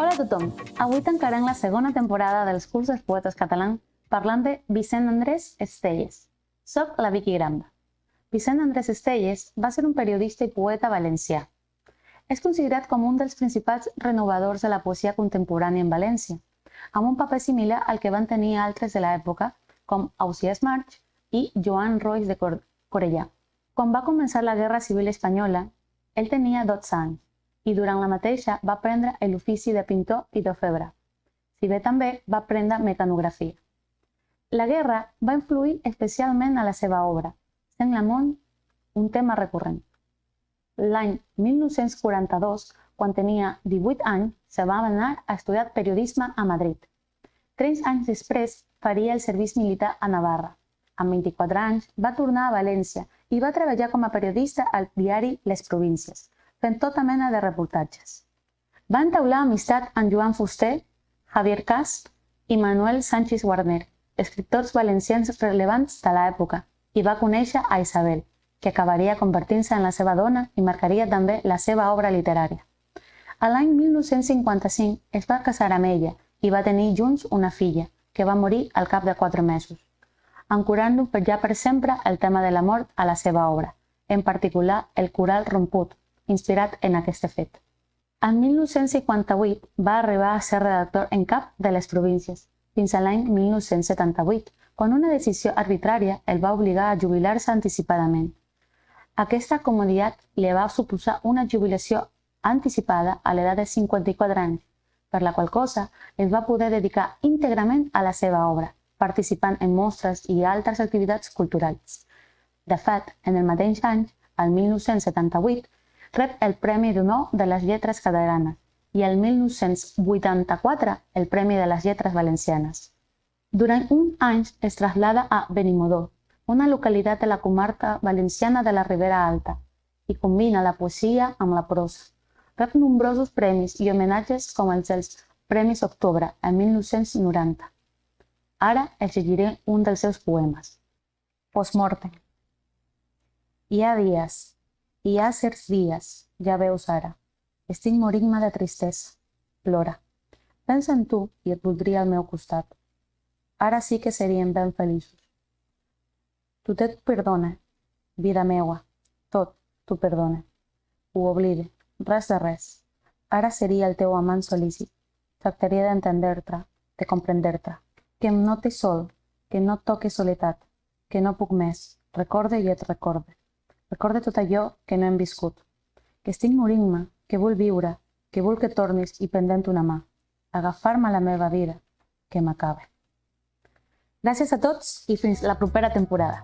Hola a tothom! Avui tancarem la segona temporada dels Curs dels Poetes Catalans parlant de Vicent Andrés Estelles. Soc la Vicky Granda. Vicent Andrés Estelles va ser un periodista i poeta valencià. És considerat com un dels principals renovadors de la poesia contemporània en València, amb un paper similar al que van tenir altres de l'època, com Ausiàs March i Joan Roig de Corellà. Quan va començar la Guerra Civil Espanyola, ell tenia 12 anys i durant la mateixa va aprendre l'ofici de pintor i d'orfebre, si bé també va aprendre mecanografia. La guerra va influir especialment a la seva obra, sent l'amor un tema recurrent. L'any 1942, quan tenia 18 anys, se va anar a estudiar periodisme a Madrid. 3 anys després faria el servei militar a Navarra. Amb 24 anys va tornar a València i va treballar com a periodista al diari Les Províncies, fent tota mena de reportatges. Va entaular amistat amb Joan Fuster, Javier Casp i Manuel Sánchez Guarner, escriptors valencians rellevants de l'època, i va conèixer a Isabel, que acabaria convertint-se en la seva dona i marcaria també la seva obra literària. A l'any 1955 es va casar amb ella i va tenir junts una filla, que va morir al cap de 4 mesos, ancorant-lo ja per sempre el tema de la mort a la seva obra, en particular el Coral romput, inspirat en aquest fet. En 1958 va arribar a ser redactor en cap de Les Províncies, fins a l'any 1978, quan una decisió arbitrària el va obligar a jubilar-se anticipadament. Aquesta comoditat li va suposar una jubilació anticipada a l'edat de 54 anys, per la qual cosa es va poder dedicar íntegrament a la seva obra, participant en mostres i altres activitats culturals. De fet, en el mateix any, el 1978, rep el Premi d'Honor de les Lletres Catalanes i el 1984 el Premi de les Lletres Valencianes. Durant un any es trasllada a Benimodo, una localitat de la comarca valenciana de la Ribera Alta, i combina la poesia amb la prosa. Rep nombrosos premis i homenatges com els dels Premis Octubre en 1990. Ara els llegiré un dels seus poemes. Postmortem. Hi ha dies, hi ha certs dies, ja veus ara. Estic morint-me de tristesa. Plora. Pensa en tu i et voldria al meu costat. Ara sí que seríem ben feliços. Tot et perdona, vida meua. Tot t'ho perdona. Ho oblide, res de res. Ara seria el teu amant sol·lícit. Tractaria d'entendre-te, de comprendre-te. Que em note sol, que no toque soledat, que no puc més. Recorde i et recorde. Recorde tot allò que no hem viscut. Que estic morint-me, que vull viure, que vull que tornis i prendent una mà. Agafar-me a la meva vida, que m'acabe. Gràcies a tots i fins la propera temporada.